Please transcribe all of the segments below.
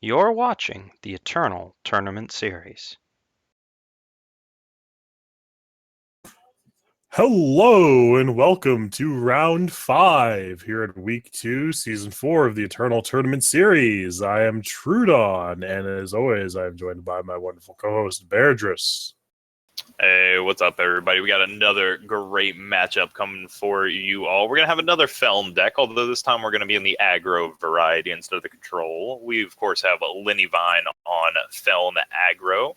You're watching the Eternal Tournament Series. Hello and welcome to round 5 here at week 2, season 4 of the Eternal Tournament Series. I am Truedawn, and as always, I am joined by my wonderful co-host, Bairdrus. Hey, what's up, everybody? We got another great matchup coming for you all. We're going to have another Feln deck, although this time we're going to be in the aggro variety instead of the control. We, of course, have Linyvine on Feln aggro.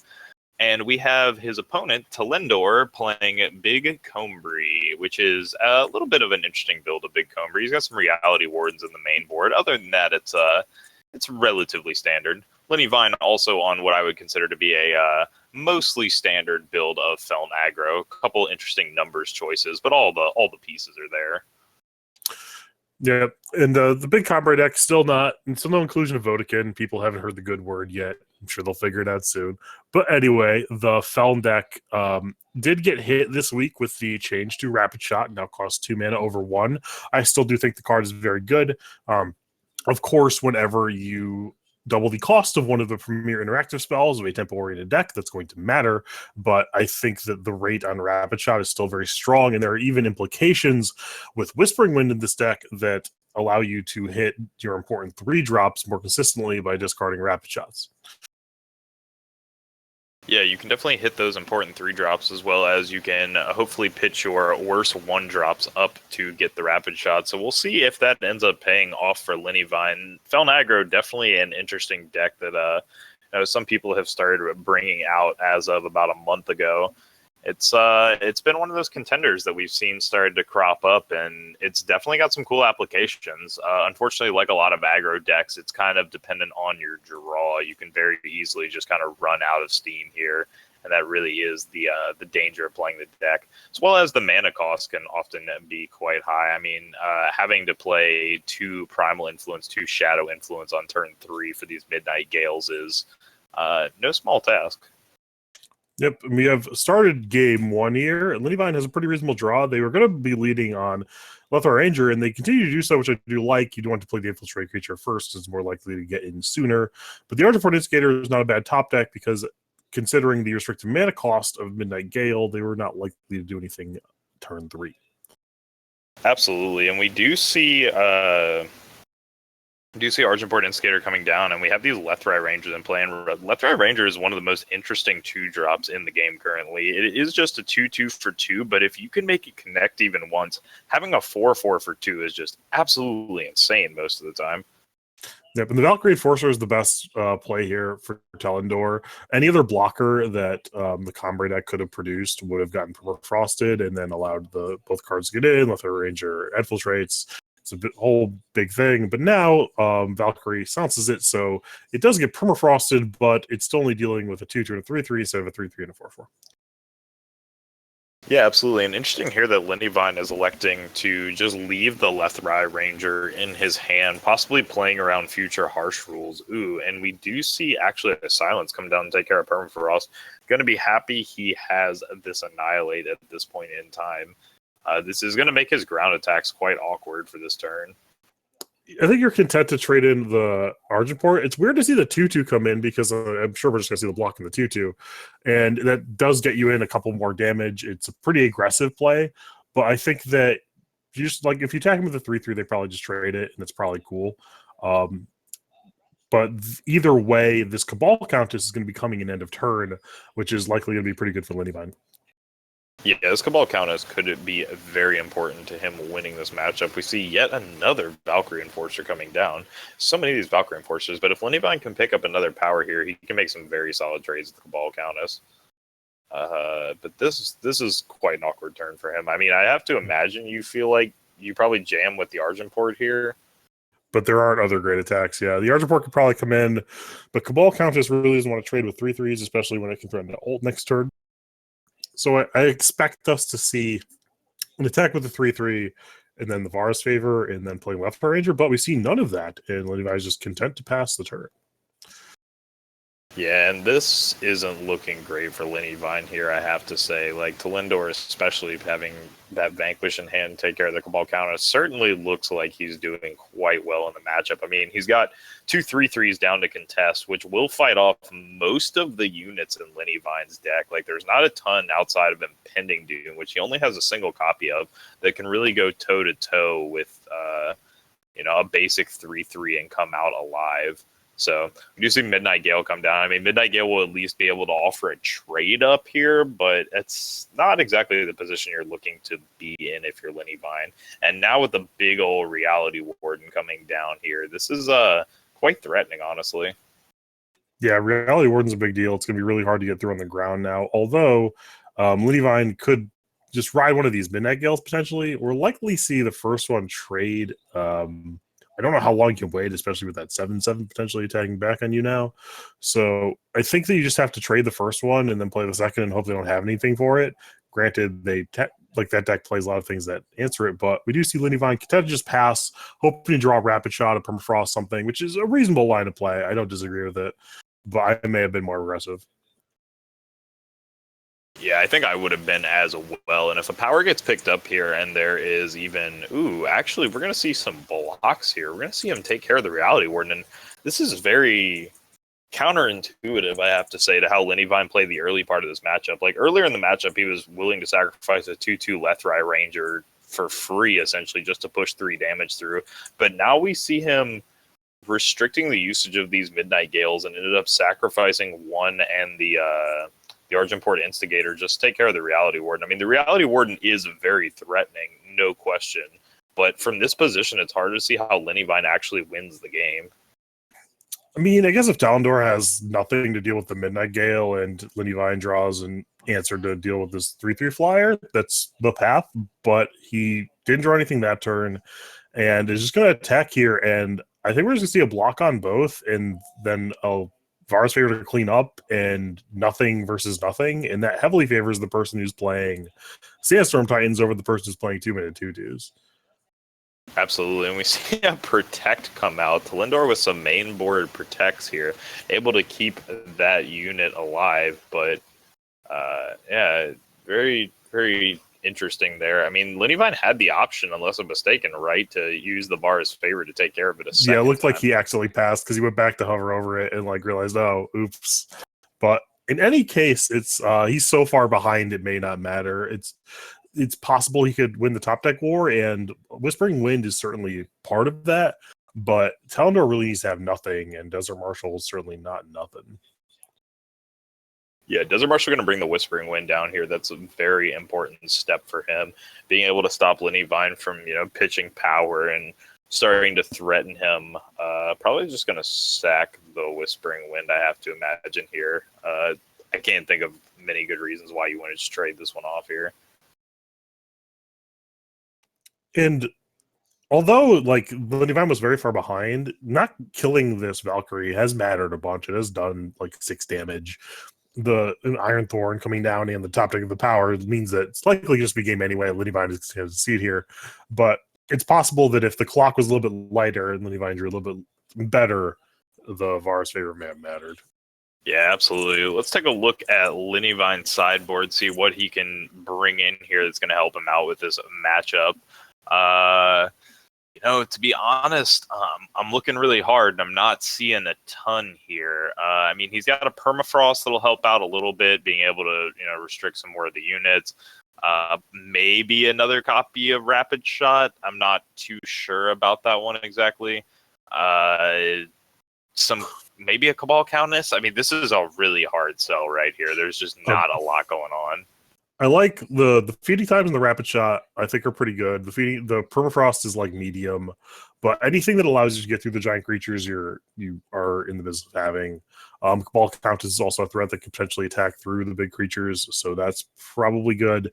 And we have his opponent, Telendor, playing Big Combry, which is a little bit of an interesting build of Big Combry. He's got some Reality Wardens in the main board. Other than that, it's relatively standard. Linyvine also on what I would consider to be a mostly standard build of Feln aggro. A couple interesting numbers choices, but all the pieces are there. Yeah, and the big combo deck still no inclusion of Vodkin. People haven't heard the good word yet. I'm sure they'll figure it out soon. But anyway, the Feln deck did get hit this week with the change to Rapid Shot. Now costs 2 mana over 1. I still do think the card is very good. Of course, whenever you double the cost of one of the premier interactive spells of a tempo-oriented deck, that's going to matter, but I think that the rate on Rapid Shot is still very strong, and there are even implications with Whispering Wind in this deck that allow you to hit your important 3-drops more consistently by discarding Rapid Shots. Yeah, you can definitely hit those important 3-drops, as well as you can hopefully pitch your worst 1-drops up to get the Rapid Shot. So we'll see if that ends up paying off for Linyvine. Feln aggro, definitely an interesting deck that some people have started bringing out as of about a month ago. It's been one of those contenders that we've seen started to crop up, and it's definitely got some cool applications. Unfortunately, like a lot of aggro decks, it's kind of dependent on your draw. You can very easily just kind of run out of steam here, and that really is the danger of playing the deck, as well as the mana cost can often be quite high. I mean, having to play 2 Primal Influence, 2 Shadow Influence on turn 3 for these Midnight Gales is no small task. Yep, we have started game 1 here, and Linyvine has a pretty reasonable draw. They were going to be leading on aReNGee, and they continue to do so, which I do like. You do want to play the Infiltrate creature first, it's more likely to get in sooner. But the Argent Instigator is not a bad top deck, because considering the restricted mana cost of Midnight Gale, they were not likely to do anything turn 3. Absolutely, and we do see Argentport Instigator coming down, and we have these left-right Rangers in play. And left-right Ranger is one of the most interesting 2-drops in the game currently. It is just a 2/2 for 2, but if you can make it connect even once, having a 4/4 for 2 is just absolutely insane most of the time. Yep, and the Valkyrie Enforcer is the best play here for Telendor. Any other blocker that the Combray deck could have produced would have gotten permafrosted and then allowed both cards to get in. Left-right Ranger infiltrates. It's a whole big thing, but now Valkyrie silences it, so it does get permafrosted, but it's still only dealing with a 2/2 and a 3/3 instead of a 3/3 and a 4/4. Yeah, absolutely. And interesting here that Linyvine is electing to just leave the left-right Ranger in his hand, possibly playing around future harsh rules. Ooh, and we do see actually a Silence come down and take care of Permafrost. Going to be happy he has this Annihilate at this point in time. This is going to make his ground attacks quite awkward for this turn. I think you're content to trade in the Argentport. It's weird to see the 2/2 come in, because I'm sure we're just going to see the block in the 2/2. And that does get you in a couple more damage. It's a pretty aggressive play, but I think that you just, like, if you attack him with a 3/3, they probably just trade it, and it's probably cool. But either way, this Cabal Countess is going to be coming in end of turn, which is likely going to be pretty good for Linyvine. Yeah, this Cabal Countess could be very important to him winning this matchup. We see yet another Valkyrie Enforcer coming down. So many of these Valkyrie Enforcers, but if Linyvine can pick up another power here, he can make some very solid trades with the Cabal Countess. But this is quite an awkward turn for him. I mean, I have to imagine you feel like you probably jam with the Argentport here. But there aren't other great attacks. Yeah, the Argentport could probably come in, but Cabal Countess really doesn't want to trade with 3/3s, especially when it can threaten to ult next turn. So I expect us to see an attack with the 3/3, and then the Varus favor, and then playing left Ranger, but we see none of that, and Linyvine is just content to pass the turn. Yeah, and this isn't looking great for Linyvine here, I have to say. Like, Telendor, especially having that Vanquish in hand take care of the Cabal counter, certainly looks like he's doing quite well in the matchup. I mean, he's got 2 3/3s down to contest, which will fight off most of the units in Linyvine's deck. Like, there's not a ton outside of Impending Doom, which he only has a single copy of, that can really go toe-to-toe with, a basic 3/3 and come out alive. So we do see Midnight Gale come down. I mean, Midnight Gale will at least be able to offer a trade up here, but it's not exactly the position you're looking to be in if you're Linyvine. And now with the big old Reality Warden coming down here, this is quite threatening, honestly. Yeah, Reality Warden's a big deal. It's going to be really hard to get through on the ground now. Although Linyvine could just ride one of these Midnight Gales potentially, or likely see the first one trade. I don't know how long you can wait, especially with that 7/7 potentially attacking back on you now. So I think that you just have to trade the first one and then play the second and hope they don't have anything for it. Granted, like that deck plays a lot of things that answer it, but we do see Linyvine continue to just pass, hoping to draw a Rapid Shot, a Permafrost, something, which is a reasonable line of play. I don't disagree with it, but I may have been more aggressive. Yeah, I think I would have been as well. And if a power gets picked up here and there is even, actually, we're going to see some blocks here. We're going to see him take care of the Reality Warden. And this is very counterintuitive, I have to say, to how Linyvine played the early part of this matchup. Like, earlier in the matchup, he was willing to sacrifice a 2/2 Lethrai Ranger for free, essentially, just to push 3 damage through. But now we see him restricting the usage of these Midnight Gales and ended up sacrificing 1 and the Argenport Instigator just take care of the Reality Warden. I mean, the Reality Warden is very threatening, no question. But from this position, it's hard to see how Linyvine actually wins the game. I mean, I guess if Telendor has nothing to deal with the Midnight Gale and Linyvine draws an answer to deal with this 3/3 flyer, that's the path. But he didn't draw anything that turn and is just going to attack here. And I think we're just going to see a block on both and then a Varus favor to clean up and nothing versus nothing. And that heavily favors the person who's playing Sandstorm Titans over the person who's playing 2-minute 2/2s. Absolutely, and we see a Protect come out. Telendor with some main board Protects here, able to keep that unit alive. But yeah, very, very interesting there. I mean, Linyvine had the option, unless I'm mistaken, right, to use the Varus favor to take care of it a second Yeah, it looked time. like he accidentally passed because he went back to hover over it and like realized, oh, oops. But in any case, it's he's so far behind it may not matter. It's possible he could win the top deck war, and Whispering Wind is certainly part of that. But Telendor really needs to have nothing, and Desert Marshal is certainly not nothing. Yeah, Desert Marshal going to bring the Whispering Wind down here. That's a very important step for him. Being able to stop Linyvine from, pitching power and starting to threaten him. Probably just going to sack the Whispering Wind, I have to imagine here. I can't think of many good reasons why you want to just trade this one off here. And although like Linyvine was very far behind, not killing this Valkyrie has mattered a bunch. It has done like 6 damage. The Iron Thorn coming down and the top deck of the power means that it's likely just be game anyway. Linyvine is going to see it here, but it's possible that if the clock was a little bit lighter and Linyvine drew a little bit better, the Varus favor may have mattered. Yeah, absolutely. Let's take a look at Linyvine's sideboard, see what he can bring in here that's going to help him out with this matchup. To be honest, I'm looking really hard and I'm not seeing a ton here. I mean, he's got a Permafrost that'll help out a little bit, being able to, restrict some more of the units. Maybe another copy of Rapid Shot. I'm not too sure about that one exactly. Maybe a Cabal Countess. I mean, this is a really hard sell right here. There's just not a lot going on. I like the feeding times and the Rapid Shot. I think are pretty good. The Permafrost is like medium, but anything that allows you to get through the giant creatures you are in the business of having. Cabal Countess is also a threat that can potentially attack through the big creatures, so that's probably good.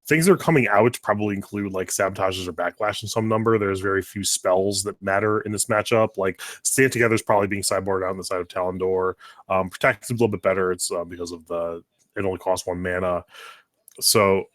Things that are coming out probably include like Sabotages or Backlash in some number. There's very few spells that matter in this matchup. Like Stand Together is probably being sideboarded out on the side of Telendor. Protect is a little bit better. It's because of it only costs 1 mana. So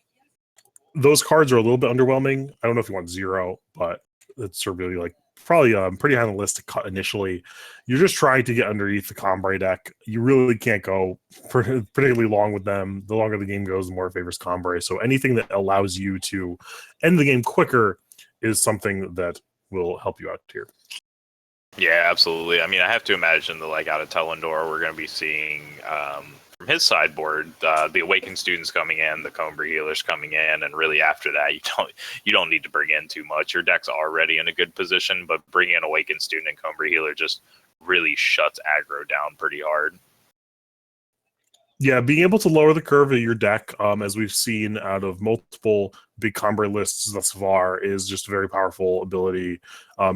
those cards are a little bit underwhelming. I don't know if you want 0, but it's sort of really like probably pretty high on the list to cut initially. You're just trying to get underneath the Combray deck. You really can't go particularly long with them. The longer the game goes, the more it favors Combray. So anything that allows you to end the game quicker is something that will help you out here. Yeah, absolutely. I mean, I have to imagine that, like, out of Telendor, we're going to be seeing from his sideboard the Awakened students coming in, the Combray healers coming in, and really after that, you don't need to bring in too much. Your deck's already in a good position, but bringing in Awakened student and Combray healer just really shuts aggro down pretty hard. Yeah, being able to lower the curve of your deck, as we've seen out of multiple big Combray lists thus far, is just a very powerful ability.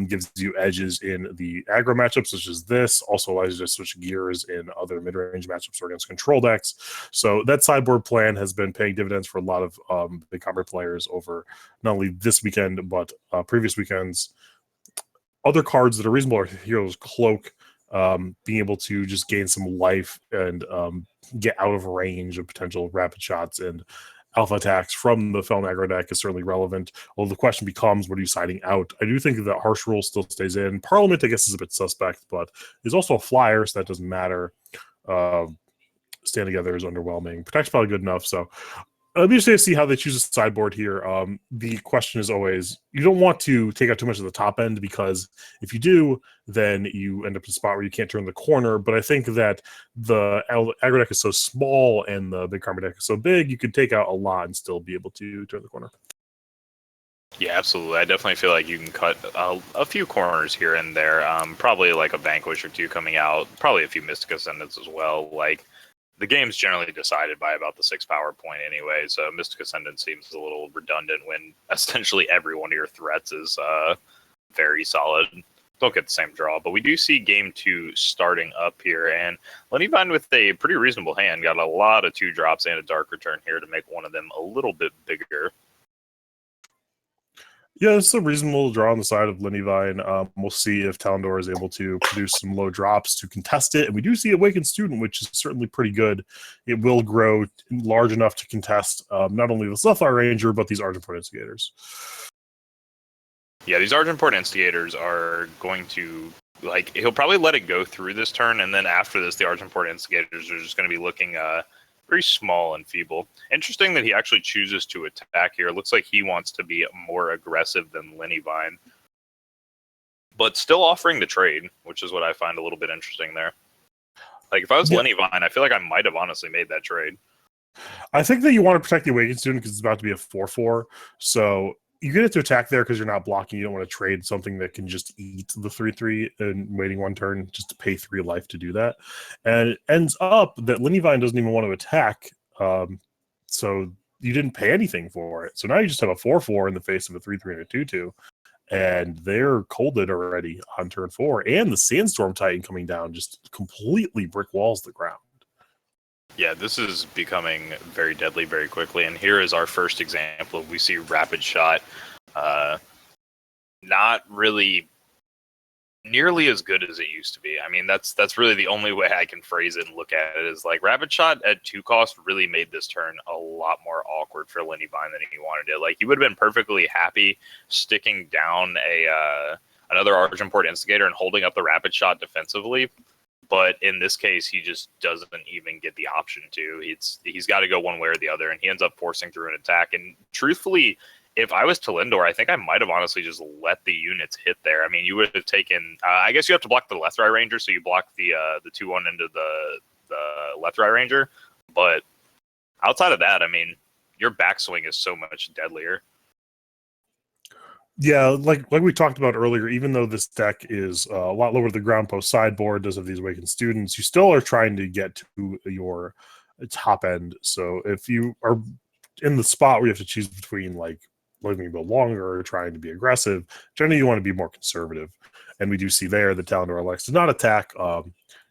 Gives you edges in the aggro matchups, such as this. Also allows you to switch gears in other mid-range matchups or against control decks. So that sideboard plan has been paying dividends for a lot of big Combray players over not only this weekend, but previous weekends. Other cards that are reasonable are Hero's Cloak, being able to just gain some life and get out of range of potential rapid shots and alpha attacks from the Feln aggro deck is certainly relevant. Well, the question becomes, what are you siding out? I do think that Harsh Rule still stays in. Parliament, I guess, is a bit suspect, but is also a flyer, so that doesn't matter. Stand Together is underwhelming. Protect's probably good enough, so I'll be interested to see how they choose a sideboard here. The question is always, you don't want to take out too much of the top end, because if you do, then you end up in a spot where you can't turn the corner. But I think that the aggro deck is so small and the big Combray deck is so big, you could take out a lot and still be able to turn the corner. Yeah, absolutely. I definitely feel like you can cut a few corners here and there. Probably like a Vanquish or two coming out. Probably a few Mystic Ascendants as well. Like, the game's generally decided by about the 6 power point anyway, so Mystic Ascendant seems a little redundant when essentially every one of your threats is very solid. Don't get the same draw, but we do see game 2 starting up here, and Linyvine with a pretty reasonable hand got a lot of 2-drops and a Dark Return here to make one of them a little bit bigger. Yeah, it's a reasonable draw on the side of Linyvine. We'll see if Telendor is able to produce some low drops to contest it. And we do see Awakened Student, which is certainly pretty good. It will grow large enough to contest not only the Stealth aReNGee, but these Argent-Port Instigators. Yeah, these Argent-Port Instigators are going to, like, he'll probably let it go through this turn, and then after this, the Argent-Port Instigators are just going to be looking very small and feeble. Interesting that he actually chooses to attack here. It looks like he wants to be more aggressive than Linyvine, but still offering the trade, which is what I find a little bit interesting there. Like, if I was Linyvine, I feel like I might have honestly made that trade. I think that you want to protect the Awakened Student because it's about to be a 4/4, so you get it to attack there because you're not blocking. You don't want to trade something that can just eat the 3/3 and waiting one turn just to pay 3 life to do that. And it ends up that Linyvine doesn't even want to attack, so you didn't pay anything for it. So now you just have a 4/4 in the face of a 3/3 and a 2/2, and they're colded already on turn 4. And the Sandstorm Titan coming down just completely brick walls the ground. Yeah, this is becoming very deadly very quickly, and here is our first example. We see Rapid Shot not really nearly as good as it used to be. I mean, that's really the only way I can phrase it and look at it, is like Rapid Shot at 2 cost really made this turn a lot more awkward for Linyvine than he wanted it. Like, he would have been perfectly happy sticking down another Argent-Port Instigator and holding up the Rapid Shot defensively. But in this case, he just doesn't even get the option to. He's got to go one way or the other, and he ends up forcing through an attack. And truthfully, if I was Telendor, I think I might have honestly just let the units hit there. I mean, you would have taken. I guess you have to block the left aReNGee, so you block the 2/1 into the left aReNGee. But outside of that, I mean, your backswing is so much deadlier. Yeah, like we talked about earlier, even though this deck is a lot lower to the ground post sideboard, does have these Awakened Students, you still are trying to get to your top end. So if you are in the spot where you have to choose between like living a bit longer or trying to be aggressive, generally you want to be more conservative. And we do see there that Telendor elects to not attack,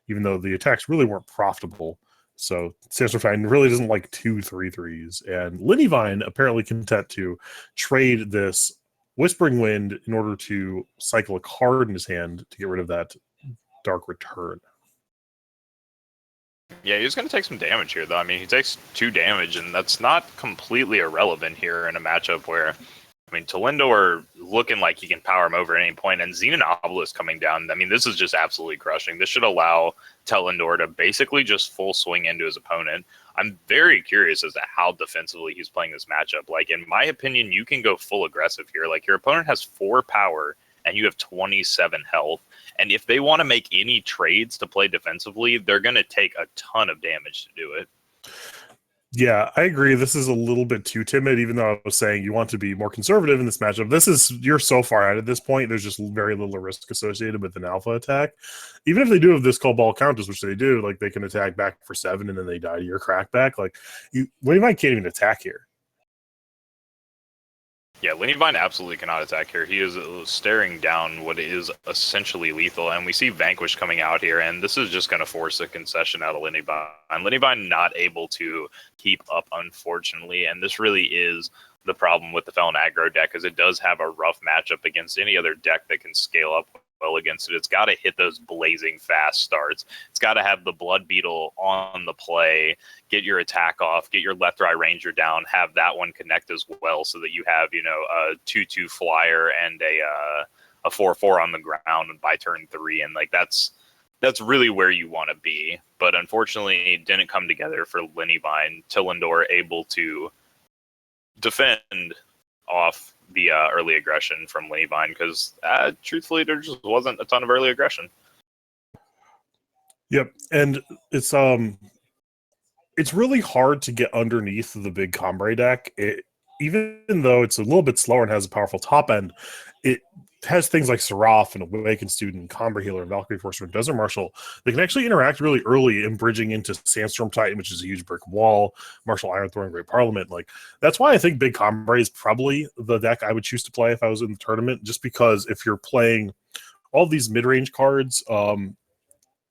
even though the attacks really weren't profitable. So Sandstorm Titan really doesn't like 2 3/3s. And Linyvine apparently content to trade this Whispering Wind in order to cycle a card in his hand to get rid of that Dark Return. Yeah, he's going to take some damage here, though. I mean, he takes 2 damage, and that's not completely irrelevant here in a matchup where I mean, Telendor looking like he can power him over at any point, and Xenon Obelisk coming down. I mean, this is just absolutely crushing. This should allow Telendor to basically just full swing into his opponent. I'm very curious as to how defensively he's playing this matchup. Like, in my opinion, you can go full aggressive here. Like, your opponent has 4 power, and you have 27 health. And if they want to make any trades to play defensively, they're going to take a ton of damage to do it. Yeah, I agree. This is a little bit too timid, even though I was saying you want to be more conservative in this matchup. You're so far out at this point, there's just very little risk associated with an alpha attack. Even if they do have this cobalt counters, which they do, like they can attack back for 7 and then they die to your crackback. Like, Linyvine can't even attack here. Yeah, Linyvine absolutely cannot attack here. He is staring down what is essentially lethal, and we see Vanquish coming out here, and this is just going to force a concession out of Linyvine. Linyvine not able to keep up, unfortunately, and this really is the problem with the Felon aggro deck, is it does have a rough matchup against any other deck that can scale up well against it. It's got to hit those blazing fast starts. It's got to have the Blood Beetle on the play, get your attack off, get your left right ranger down, have that one connect as well, so that you have, you know, a 2/2 flyer and a 4/4 on the ground by turn 3, and like that's really where you want to be. But unfortunately, it didn't come together for Linyvine. Telendor able to defend off the early aggression from Linyvine, because truthfully there just wasn't a ton of early aggression. Yep, and it's really hard to get underneath the big Combre deck. Even though it's a little bit slower and has a powerful top end, it has things like Seraph and Awakened Student, Combre Healer, and Valkyrie Forcer, and Desert Marshal. They can actually interact really early in bridging into Sandstorm Titan, which is a huge brick wall, Marshal Ironthorn, Great Parliament. Like, that's why I think Big Combre is probably the deck I would choose to play if I was in the tournament, just because if you're playing all these mid-range cards,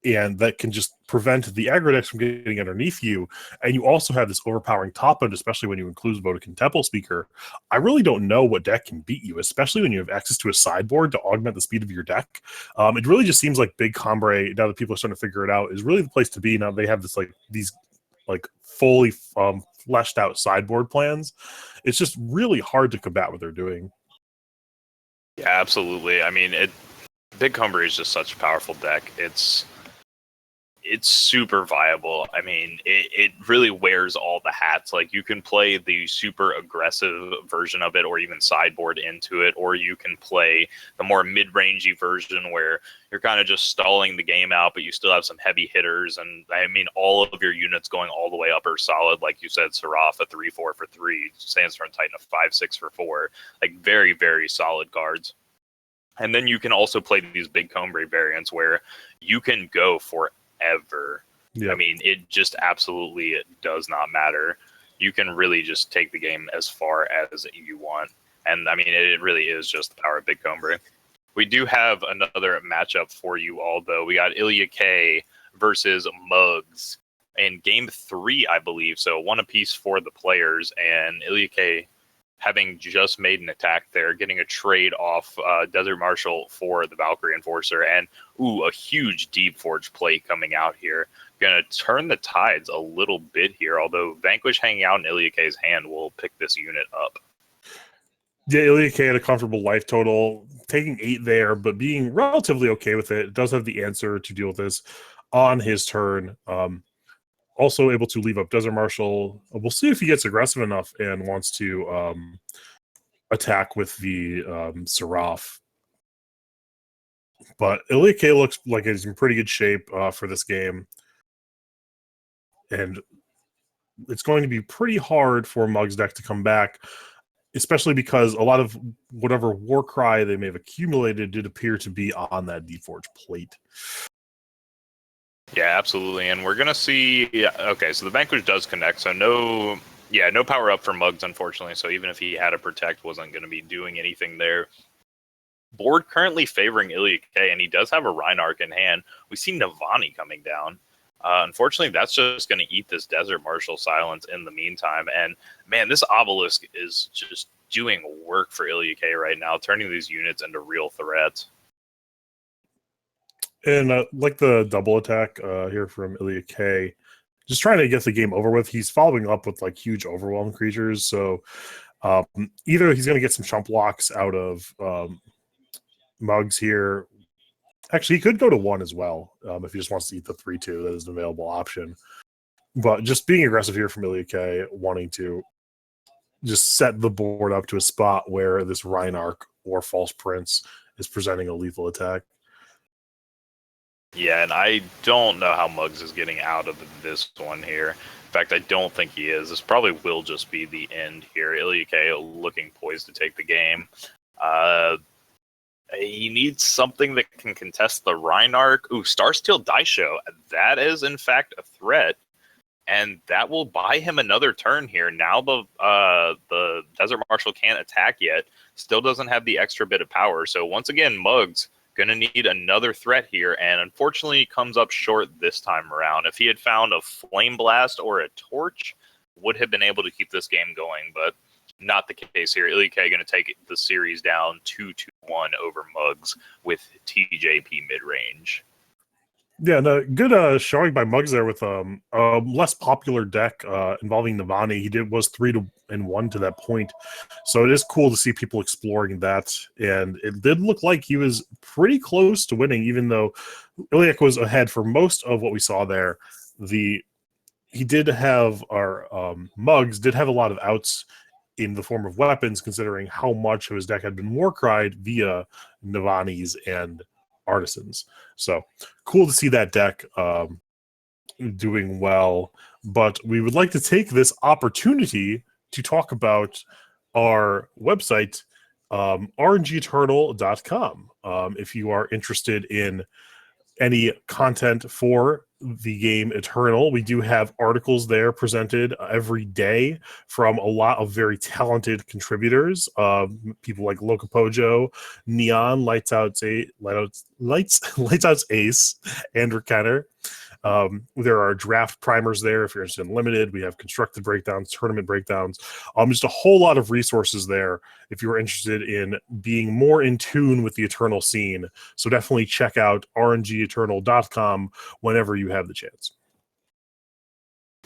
and that can just prevent the aggro decks from getting underneath you, and you also have this overpowering top end, especially when you include Vodafone Temple Speaker. I really don't know what deck can beat you, especially when you have access to a sideboard to augment the speed of your deck. It really just seems like Big Combre, now that people are starting to figure it out, is really the place to be. Now they have these fully fleshed out sideboard plans. It's just really hard to combat what they're doing. Yeah, absolutely. I mean, Big Cumber is just such a powerful deck. It's super viable. I mean, it really wears all the hats. Like, you can play the super aggressive version of it, or even sideboard into it, or you can play the more mid-rangey version where you're kind of just stalling the game out, but you still have some heavy hitters. And I mean, all of your units going all the way up are solid. Like you said, Seraph, a 3/4 for 3, Sandstorm Titan, a 5/6 for 4. Like, very, very solid cards. And then you can also play these Big Combre variants where you can go for ever. Yep. I mean, it just absolutely does not matter. You can really just take the game as far as you want. And I mean, it really is just the power of Big Combre. We do have another matchup for you all, though. We got Ilya K versus Muggs in game 3, I believe. So 1 apiece for the players, and Ilya K, having just made an attack there, getting a trade off Desert Marshal for the Valkyrie Enforcer, and a huge Deep Forge play coming out here. Going to turn the tides a little bit here, although Vanquish hanging out in Ilya K's hand will pick this unit up. Yeah, Ilya K had a comfortable life total, taking 8 there, but being relatively okay with it. It does have the answer to deal with this on his turn. Also able to leave up Desert Marshal. We'll see if he gets aggressive enough and wants to attack with the Seraph. But Ilya K looks like he's in pretty good shape for this game. And it's going to be pretty hard for Muggs' deck to come back, especially because a lot of whatever Warcry they may have accumulated did appear to be on that Deep Forge plate. Yeah, absolutely. And we're going to see... Yeah, okay, so the Vanquish does connect, so no power up for Muggs, unfortunately. So even if he had a Protect, wasn't going to be doing anything there. Board currently favoring Ilya K, and he does have a Reinarch in hand. We see Navani coming down. Unfortunately, that's just going to eat this Desert Marshal silence in the meantime. And, man, this Obelisk is just doing work for Ilya K right now, turning these units into real threats. And like the double attack here from Ilya K, just trying to get the game over with. He's following up with like huge overwhelm creatures, so Either he's going to get some chump blocks out of Mugs here. Actually, he could go to 1 as well if he just wants to eat the 3-2. That is an available option. But just being aggressive here from Ilyake, wanting to just set the board up to a spot where this Reinarch or False Prince is presenting a lethal attack. Yeah, and I don't know how Muggs is getting out of this one here. In fact, I don't think he is. This probably will just be the end here. Ilyake looking poised to take the game. He needs something that can contest the Reinarch. Ooh, Starsteel Daisho. That is, in fact, a threat. And that will buy him another turn here. Now the Desert Marshal can't attack yet. Still doesn't have the extra bit of power. So once again, Muggs going to need another threat here. And unfortunately, comes up short this time around. If he had found a Flame Blast or a Torch, would have been able to keep this game going. But not the case here. Ilyake going to take the series down 2-1 over Muggs with TJP mid-range. Yeah, no, good showing by Muggs there with a less popular deck involving Navani. He was 3-1 to that point, so it is cool to see people exploring that. And it did look like he was pretty close to winning, even though Ilyake was ahead for most of what we saw there. He did have Muggs did have a lot of outs in the form of weapons, considering how much of his deck had been Warcried via Navani's and Artisans. So cool to see that deck doing well. But we would like to take this opportunity to talk about our website, aReNGeeternal.com. If you are interested in any content for the game Eternal, we do have articles there presented every day from a lot of very talented contributors, people like Locopojo, Neon, Lights Out Ace, Andrew Kenner. There are draft primers there if you're interested in limited. We have constructed breakdowns, tournament breakdowns, just a whole lot of resources there if you're interested in being more in tune with the Eternal scene. So definitely check out aReNGeeternal.com whenever you have the chance.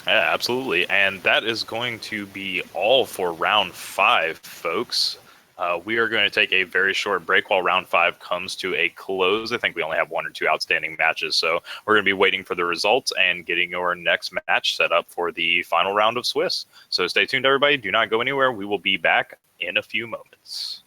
Yeah, absolutely. And that is going to be all for round 5, folks. We are going to take a very short break while round 5 comes to a close. I think we only have 1 or 2 outstanding matches, so we're going to be waiting for the results and getting your next match set up for the final round of Swiss. So stay tuned, everybody. Do not go anywhere. We will be back in a few moments.